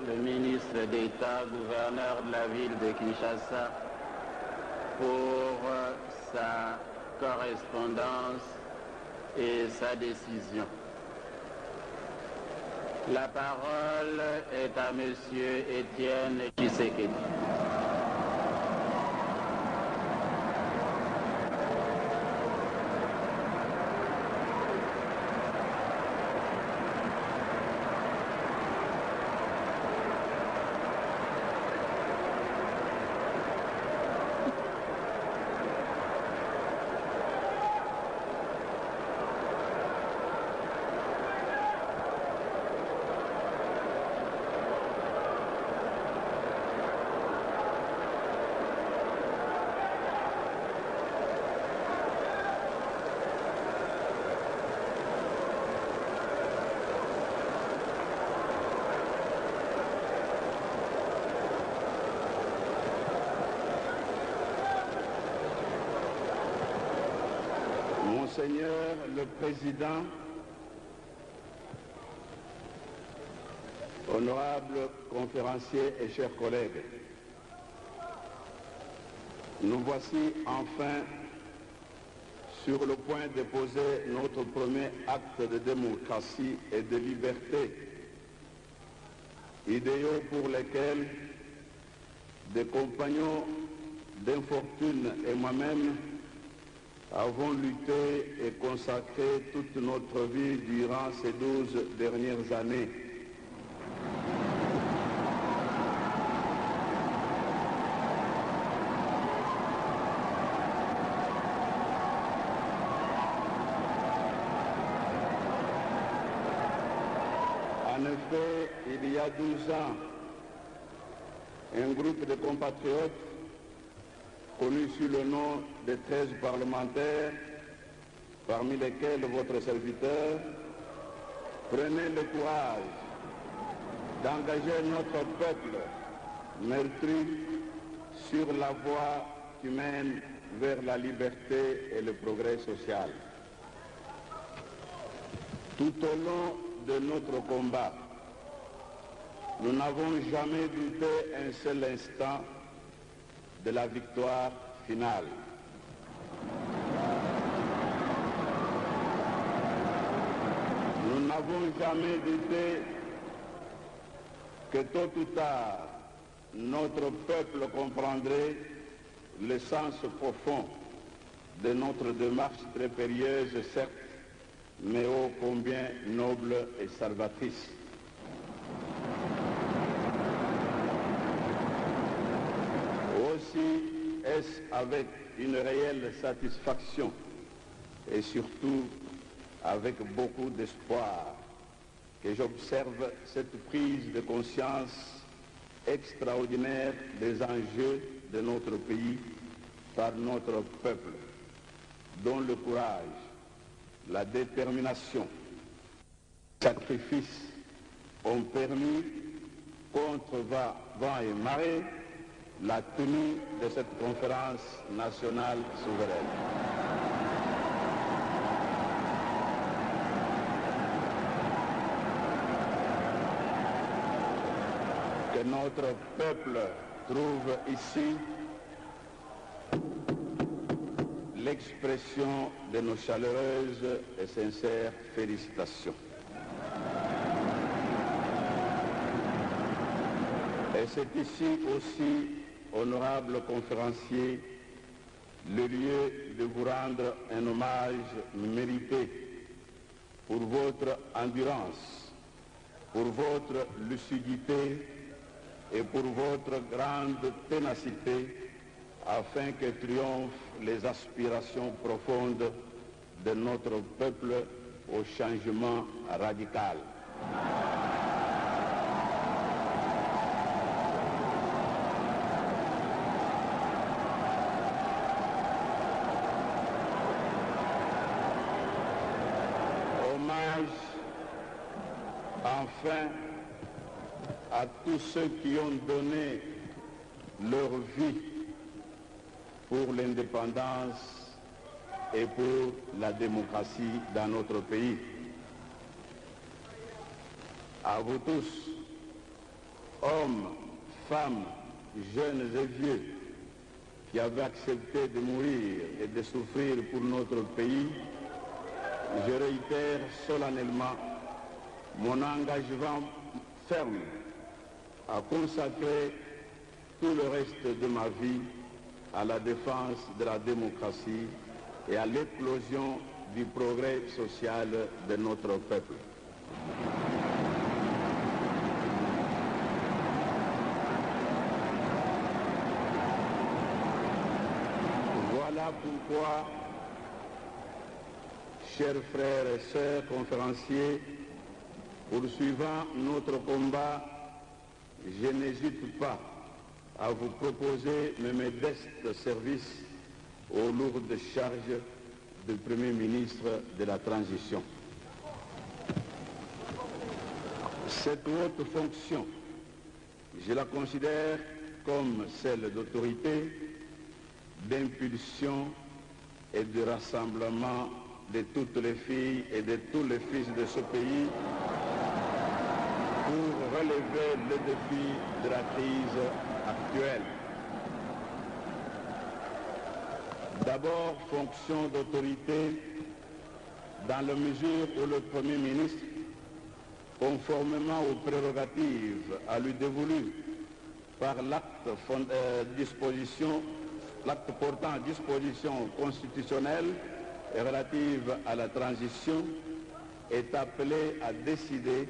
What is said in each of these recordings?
le ministre d'État, gouverneur de la ville de Kinshasa, pour sa correspondance et sa décision. La parole est à Monsieur Étienne Tshisekedi. Monseigneur le Président, honorables conférenciers et chers collègues, nous voici enfin sur le point de poser notre premier acte de démocratie et de liberté, idéaux pour lesquels des compagnons d'infortune et moi-même avons lutté et consacré toute notre vie durant ces 12 dernières années. En effet, il y a 12 ans, un groupe de compatriotes connu sous le nom de 13 parlementaires, parmi lesquels votre serviteur, prenait le courage d'engager notre peuple meurtri sur la voie qui mène vers la liberté et le progrès social. Tout au long de notre combat, nous n'avons jamais douté un seul instant de la victoire finale. Nous n'avons jamais douté que tôt ou tard, notre peuple comprendrait le sens profond de notre démarche très périlleuse, certes, mais ô combien noble et salvatrice. Aussi est-ce avec une réelle satisfaction et surtout avec beaucoup d'espoir que j'observe cette prise de conscience extraordinaire des enjeux de notre pays par notre peuple, dont le courage, la détermination, le sacrifice ont permis, contre vent et marée, la tenue de cette conférence nationale souveraine. Que notre peuple trouve ici l'expression de nos chaleureuses et sincères félicitations. Et c'est ici aussi, honorables conférenciers, le lieu de vous rendre un hommage mérité pour votre endurance, pour votre lucidité et pour votre grande ténacité, afin que triomphent les aspirations profondes de notre peuple au changement radical. Hommage enfin à tous ceux qui ont donné leur vie pour l'indépendance et pour la démocratie dans notre pays. À vous tous, hommes, femmes, jeunes et vieux, qui avaient accepté de mourir et de souffrir pour notre pays, je réitère solennellement mon engagement ferme à consacrer tout le reste de ma vie à la défense de la démocratie et à l'éclosion du progrès social de notre peuple. Voilà pourquoi, chers frères et sœurs conférenciers, poursuivant notre combat, je n'hésite pas à vous proposer mes modestes services aux lourdes charges de Premier ministre de la Transition. Cette haute fonction, je la considère comme celle d'autorité, d'impulsion et de rassemblement de toutes les filles et de tous les fils de ce pays pour relever le défi de la crise actuelle. D'abord, fonction d'autorité dans la mesure où le Premier ministre, conformément aux prérogatives à lui dévolues par l'acte portant disposition constitutionnelle et relative à la transition, est appelé à décider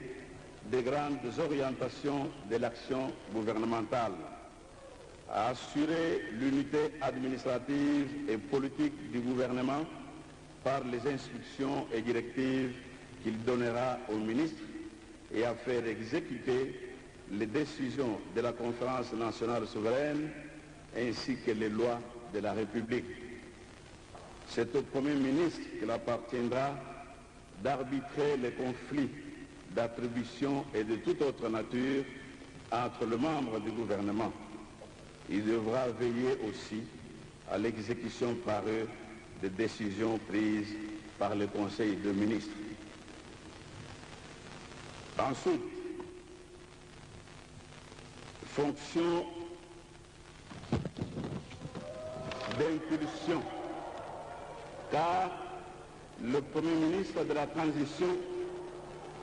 des grandes orientations de l'action gouvernementale, à assurer l'unité administrative et politique du gouvernement par les instructions et directives qu'il donnera au ministre et à faire exécuter les décisions de la Conférence nationale souveraine ainsi que les lois de la République. C'est au Premier ministre qu'il appartiendra d'arbitrer les conflits d'attribution et de toute autre nature entre les membres du gouvernement. Il devra veiller aussi à l'exécution par eux des décisions prises par le Conseil de ministres. Ensuite, fonction d'impulsion, car le Premier ministre de la Transition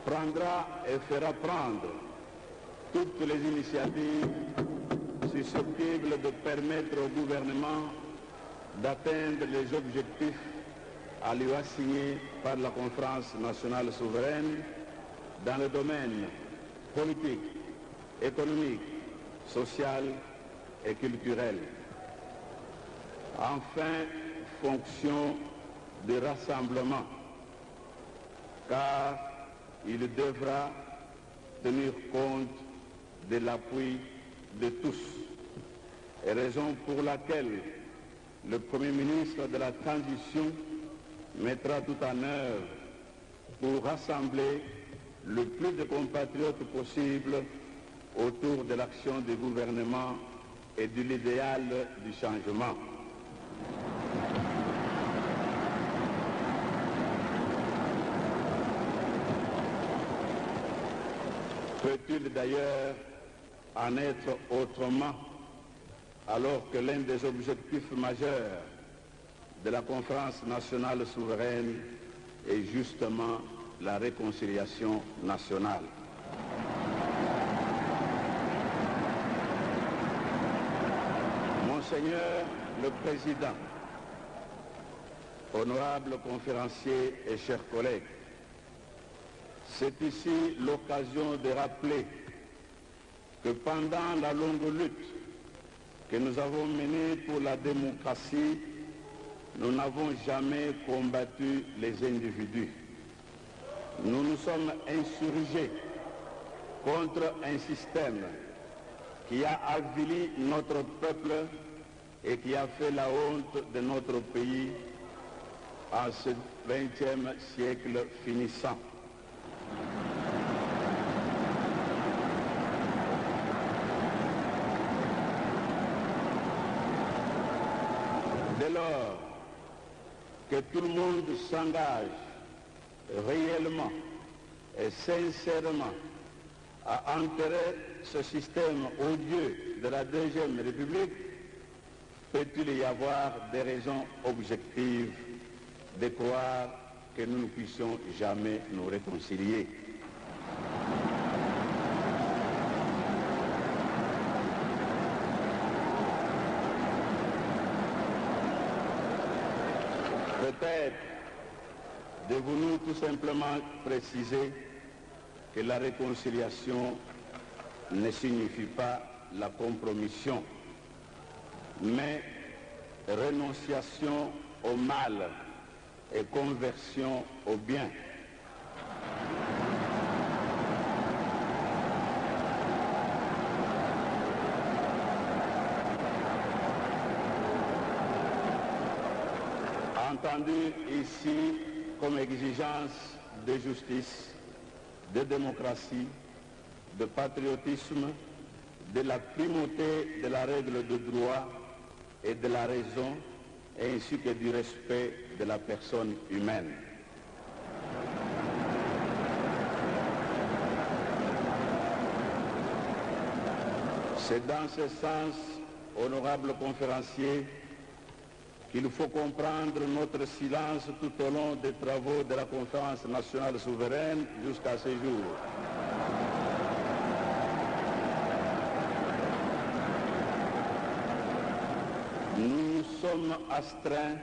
prendra et fera prendre toutes les initiatives susceptibles de permettre au gouvernement d'atteindre les objectifs à lui assignés par la Conférence nationale souveraine dans le domaine politique, économique, social et culturel. Enfin, fonction de rassemblement, car il devra tenir compte de l'appui de tous, et raison pour laquelle le Premier ministre de la Transition mettra tout en œuvre pour rassembler le plus de compatriotes possible autour de l'action du gouvernement et de l'idéal du changement. Peut-il d'ailleurs en être autrement alors que l'un des objectifs majeurs de la Conférence nationale souveraine est justement la réconciliation nationale. Monseigneur le Président, honorables conférenciers et chers collègues, c'est ici l'occasion de rappeler que pendant la longue lutte que nous avons menée pour la démocratie, nous n'avons jamais combattu les individus. Nous nous sommes insurgés contre un système qui a avili notre peuple et qui a fait la honte de notre pays en ce XXe siècle finissant. Dès lors que tout le monde s'engage réellement et sincèrement à enterrer ce système odieux de la Deuxième République, peut-il y avoir des raisons objectives de croire que nous ne puissions jamais nous réconcilier? Peut-être devons-nous tout simplement préciser que la réconciliation ne signifie pas la compromission, mais renonciation au mal et conversion au bien. Entendu ici comme exigence de justice, de démocratie, de patriotisme, de la primauté de la règle de droit et de la raison, ainsi que du respect de la personne humaine. C'est dans ce sens, honorable conférencier, qu'il faut comprendre notre silence tout au long des travaux de la Conférence nationale souveraine jusqu'à ce jour. Nous nous sommes astreints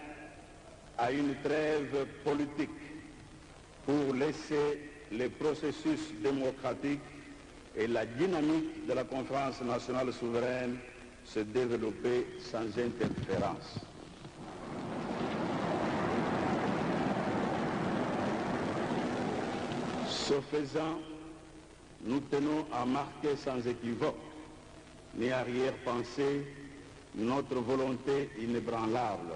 à une trêve politique pour laisser les processus démocratiques et la dynamique de la Conférence nationale souveraine se développer sans interférence. Ce faisant, nous tenons à marquer sans équivoque ni arrière-pensée notre volonté inébranlable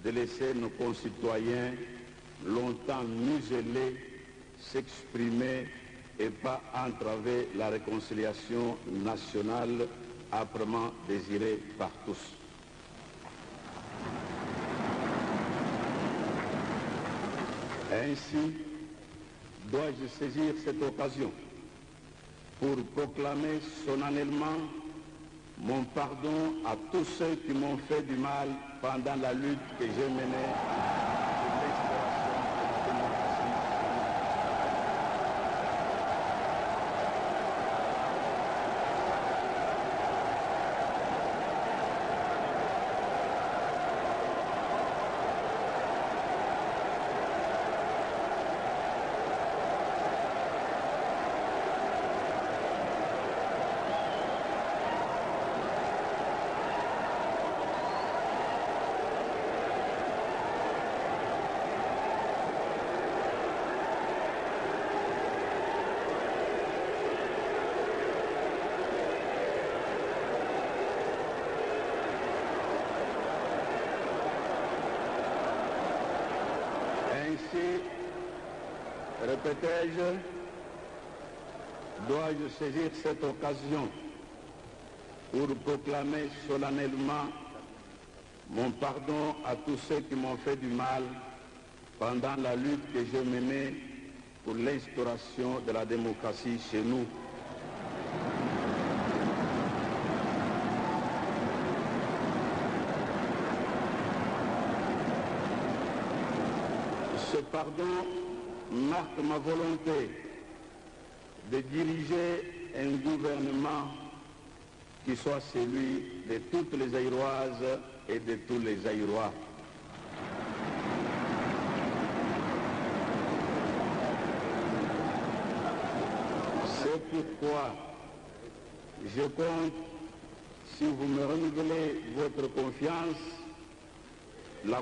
de laisser nos concitoyens longtemps muselés s'exprimer et pas entraver la réconciliation nationale âprement désirée par tous. Ainsi, dois-je saisir cette occasion pour proclamer solennellement mon pardon à tous ceux qui m'ont fait du mal pendant la lutte que j'ai menée pour l'instauration de la démocratie. Ainsi, répétais-je, dois-je saisir cette occasion pour proclamer solennellement mon pardon à tous ceux qui m'ont fait du mal pendant la lutte que j'ai menée pour l'instauration de la démocratie chez nous. Ce pardon marque ma volonté de diriger un gouvernement qui soit celui de toutes les Zaïroises et de tous les Zaïrois. C'est pourquoi je compte, si vous me renouvelez votre confiance, le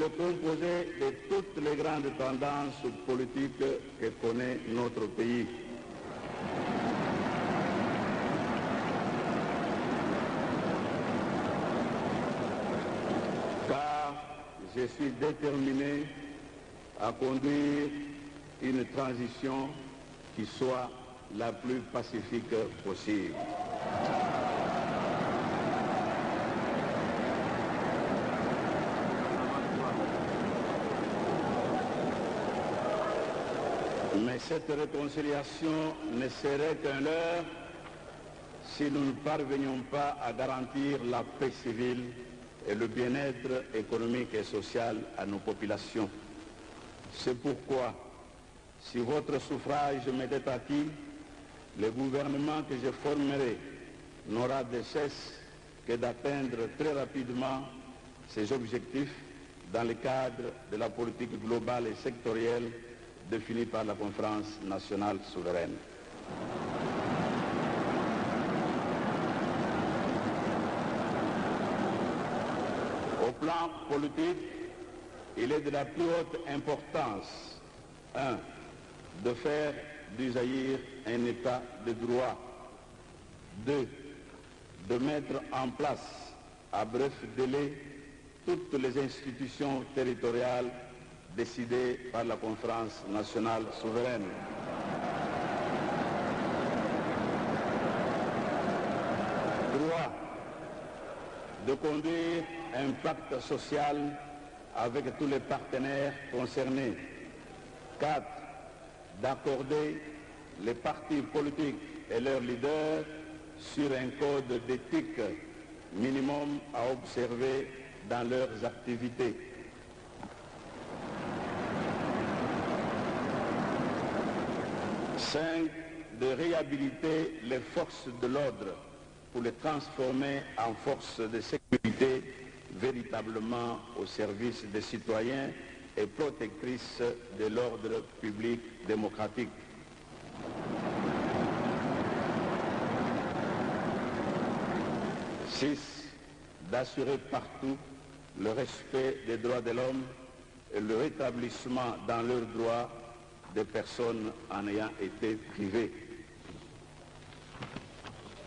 composé de toutes les grandes tendances politiques que connaît notre pays. Car je suis déterminé à conduire une transition qui soit la plus pacifique possible. Mais Mais cette réconciliation ne serait qu'un leurre si nous ne parvenions pas à garantir la paix civile et le bien-être économique et social à nos populations. C'est pourquoi, si votre suffrage m'était acquis, le gouvernement que je formerai n'aura de cesse que d'atteindre très rapidement ses objectifs dans le cadre de la politique globale et sectorielle définie par la Conférence nationale souveraine. Au plan politique, il est de la plus haute importance, 1. De faire du Zaïre un État de droit. 2. De mettre en place à bref délai toutes les institutions territoriales décidées par la Conférence nationale souveraine. 3. De conduire un pacte social avec tous les partenaires concernés. 4. D'accorder les partis politiques et leurs leaders sur un code d'éthique minimum à observer dans leurs activités. 5. De réhabiliter les forces de l'ordre pour les transformer en forces de sécurité véritablement au service des citoyens et protectrices de l'ordre public démocratique. 6. D'assurer partout le respect des droits de l'homme et le rétablissement dans leurs droits des personnes en ayant été privées.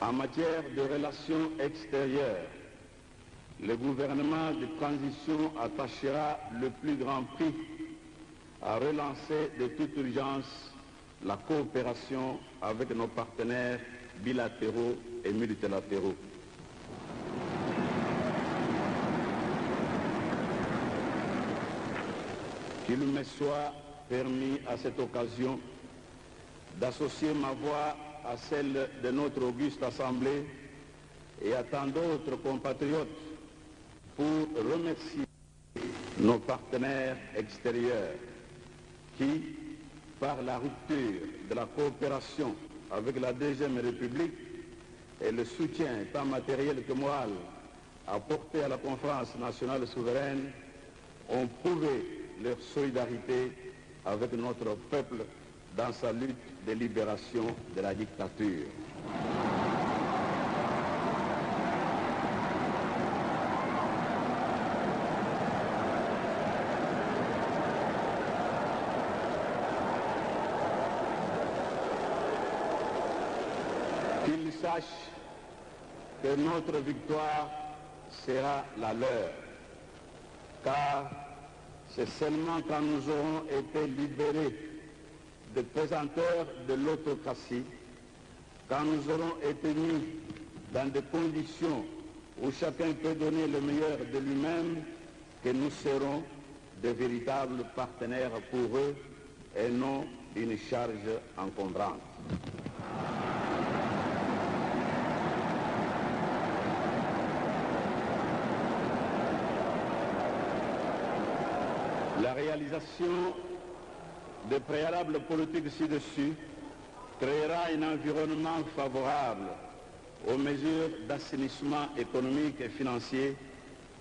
En matière de relations extérieures, le gouvernement de transition attachera le plus grand prix à relancer de toute urgence la coopération avec nos partenaires bilatéraux et multilatéraux. Qu'il me soit permis à cette occasion d'associer ma voix à celle de notre auguste Assemblée et à tant d'autres compatriotes pour remercier nos partenaires extérieurs qui, par la rupture de la coopération avec la Deuxième République et le soutien tant matériel que moral apporté à la Conférence nationale souveraine, ont prouvé leur solidarité avec notre peuple dans sa lutte de libération de la dictature. Qu'ils sachent que notre victoire sera la leur, car c'est seulement quand nous aurons été libérés des pesanteurs de l'autocratie, quand nous aurons été mis dans des conditions où chacun peut donner le meilleur de lui-même, que nous serons de véritables partenaires pour eux et non une charge encombrante. La réalisation des préalables politiques ci-dessus créera un environnement favorable aux mesures d'assainissement économique et financier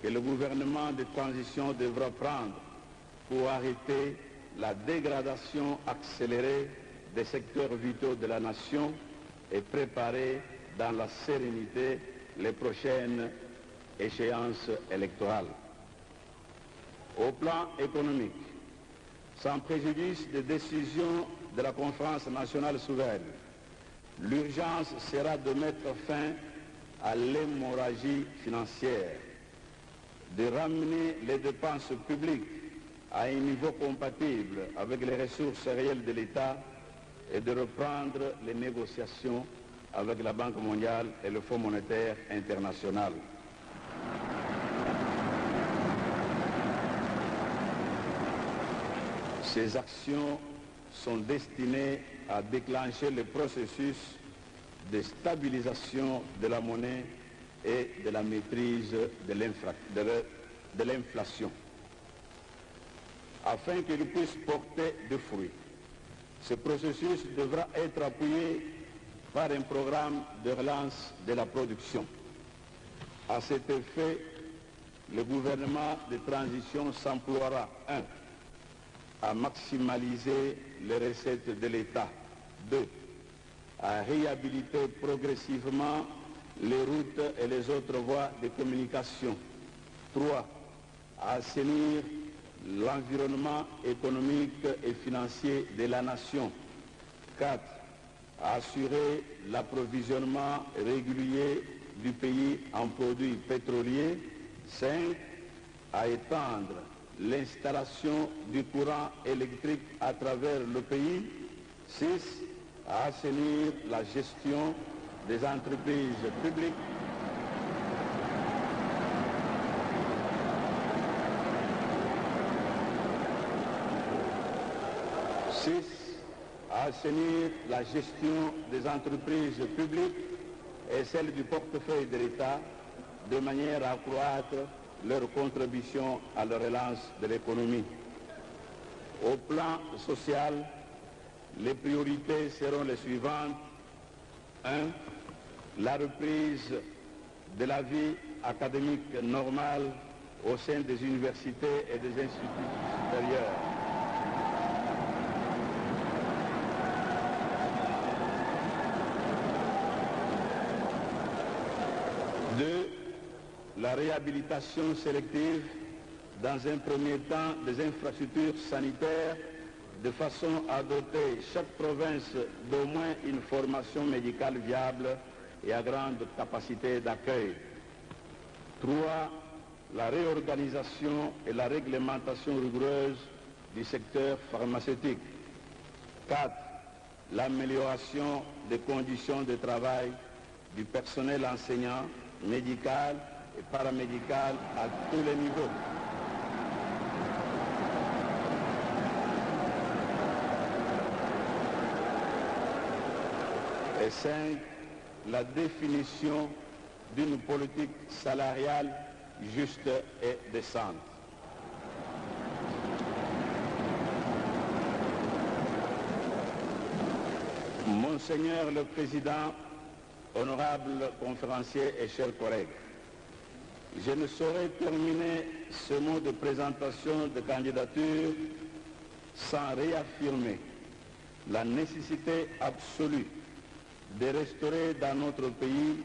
que le gouvernement de transition devra prendre pour arrêter la dégradation accélérée des secteurs vitaux de la nation et préparer dans la sérénité les prochaines échéances électorales. Au plan économique, sans préjudice des décisions de la Conférence nationale souveraine, l'urgence sera de mettre fin à l'hémorragie financière, de ramener les dépenses publiques à un niveau compatible avec les ressources réelles de l'État et de reprendre les négociations avec la Banque mondiale et le Fonds monétaire international. Ces actions sont destinés à déclencher le processus de stabilisation de la monnaie et de la maîtrise de l'inflation. Afin qu'il puisse porter des fruits, ce processus devra être appuyé par un programme de relance de la production. À cet effet, le gouvernement de transition s'emploiera 1. À maximaliser les recettes de l'État. 2. À réhabiliter progressivement les routes et les autres voies de communication. 3. À assainir l'environnement économique et financier de la nation. 4. À assurer l'approvisionnement régulier du pays en produits pétroliers. 5. À étendre l'installation du courant électrique à travers le pays. 6. À assainir la gestion des entreprises publiques. 6. À assainir la gestion des entreprises publiques et celle du portefeuille de l'État de manière à accroître leur contribution à la relance de l'économie. Au plan social, les priorités seront les suivantes. 1. La reprise de la vie académique normale au sein des universités et des instituts supérieurs. 2. La réhabilitation sélective, dans un premier temps, des infrastructures sanitaires, de façon à doter chaque province d'au moins une formation médicale viable et à grande capacité d'accueil. 3. La réorganisation et la réglementation rigoureuse du secteur pharmaceutique. 4. L'amélioration des conditions de travail du personnel enseignant, médical et paramédical à tous les niveaux. Et 5. La définition d'une politique salariale juste et décente. Monseigneur le Président, honorables conférenciers et chers collègues, je ne saurais terminer ce mot de présentation de candidature sans réaffirmer la nécessité absolue de restaurer dans notre pays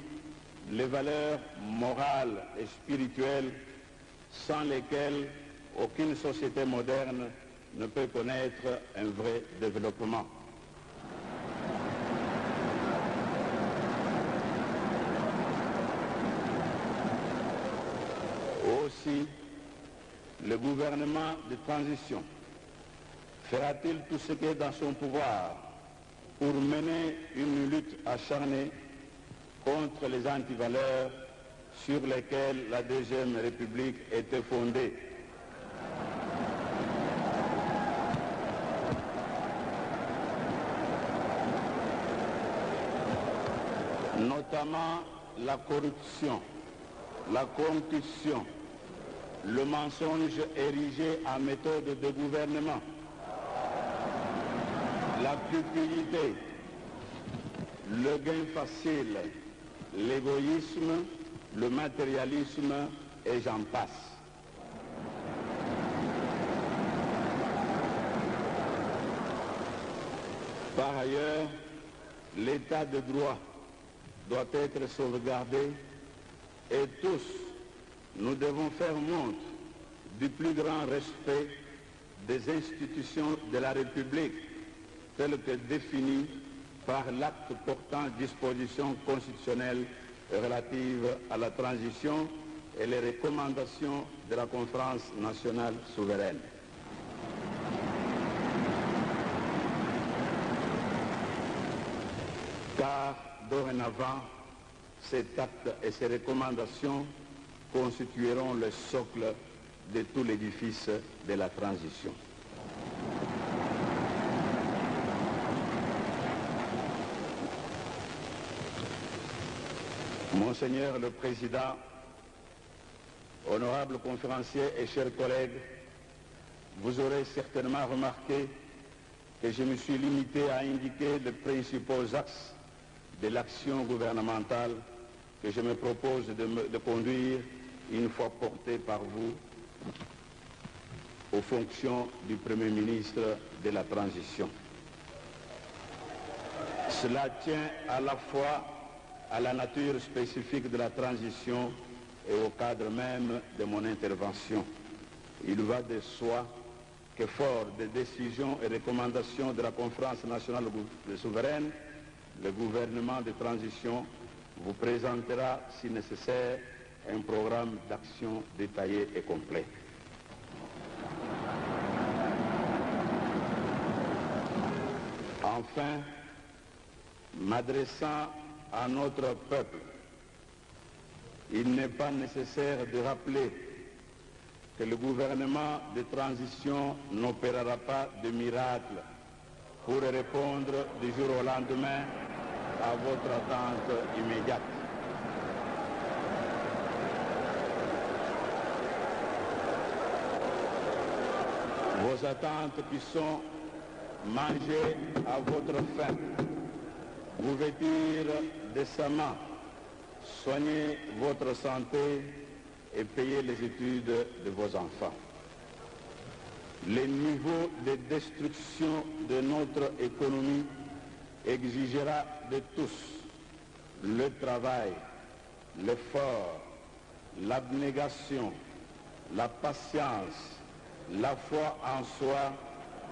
les valeurs morales et spirituelles sans lesquelles aucune société moderne ne peut connaître un vrai développement. Aussi, le gouvernement de transition fera-t-il tout ce qui est dans son pouvoir pour mener une lutte acharnée contre les antivaleurs sur lesquelles la Deuxième République était fondée. Notamment la corruption, la concussion, le mensonge érigé en méthode de gouvernement, la cupidité, le gain facile, l'égoïsme, le matérialisme et j'en passe. Par ailleurs, l'état de droit doit être sauvegardé et tous, nous devons faire montre du plus grand respect des institutions de la République telles que définies par l'acte portant dispositions constitutionnelles relatives à la transition et les recommandations de la Conférence nationale souveraine. Car dorénavant, cet acte et ces recommandations constitueront le socle de tout l'édifice de la transition. Monseigneur le Président, honorables conférenciers et chers collègues, vous aurez certainement remarqué que je me suis limité à indiquer les principaux axes de l'action gouvernementale que je me propose de conduire une fois porté par vous aux fonctions du Premier ministre de la Transition. Cela tient à la fois à la nature spécifique de la transition et au cadre même de mon intervention. Il va de soi que fort des décisions et recommandations de la Conférence nationale souveraine, le gouvernement de transition vous présentera, si nécessaire, un programme d'action détaillé et complet. Enfin, m'adressant à notre peuple, il n'est pas nécessaire de rappeler que le gouvernement de transition n'opérera pas de miracle pour répondre du jour au lendemain à votre attente immédiate. Vos attentes qui sont manger à votre faim, vous vêtir décemment, soigner votre santé et payer les études de vos enfants. Le niveau de destruction de notre économie exigera de tous le travail, l'effort, l'abnégation, la patience, la foi en soi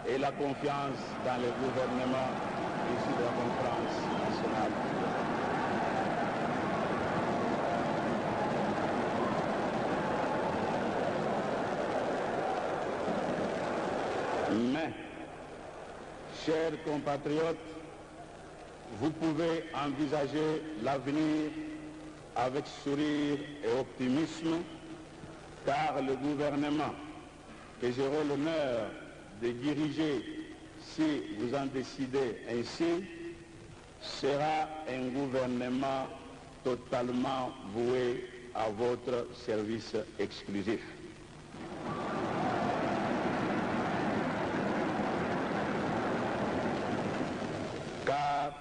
et la confiance dans le gouvernement issu de la conférence nationale. Mais, chers compatriotes, vous pouvez envisager l'avenir avec sourire et optimisme, car le gouvernement que j'aurai l'honneur de diriger, si vous en décidez ainsi, sera un gouvernement totalement voué à votre service exclusif. Car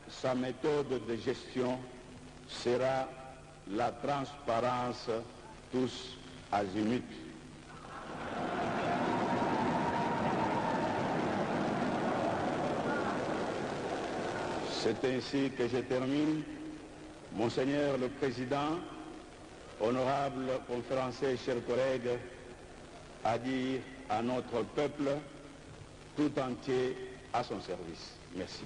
sa méthode de gestion sera la transparence tous azimuts. C'est ainsi que je termine. Monseigneur le Président, honorables conférenciers, chers collègues, à dire à notre peuple tout entier à son service. Merci.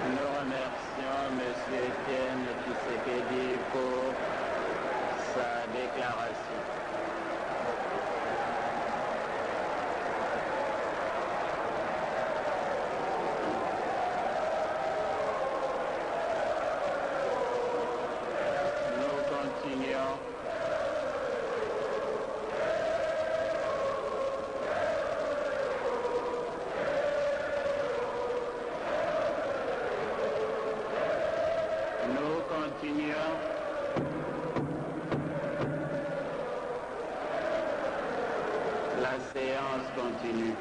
Nous remercions M. Etienne Tshisekedi pour sa déclaration. Nous continuons. Nous continuons. La séance continue.